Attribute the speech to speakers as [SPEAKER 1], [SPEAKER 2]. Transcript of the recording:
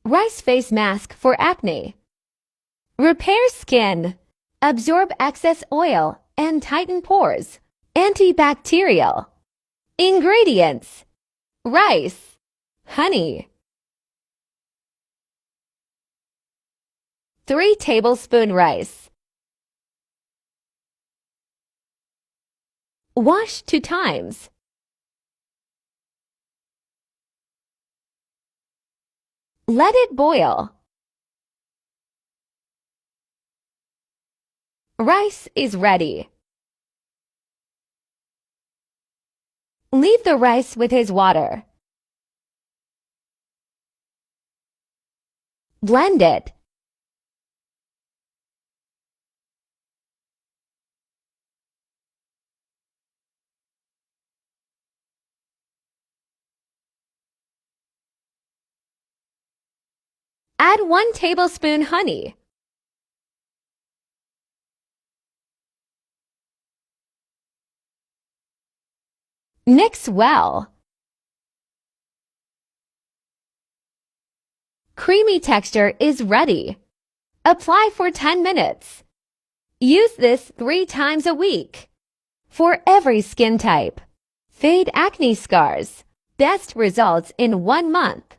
[SPEAKER 1] Rice face mask for acne. Repair skin. Absorb excess oil and tighten pores. Antibacterial. Ingredients: rice, honey. 3 tablespoons rice. Wash 2 times. Let it boil. Rice is ready. Leave the rice with his water. Blend it. Add 1 tablespoon honey. Mix well. Creamy texture is ready. Apply for 10 minutes. Use this 3 times a week. For every skin type. Fade acne scars. Best results in 1 month.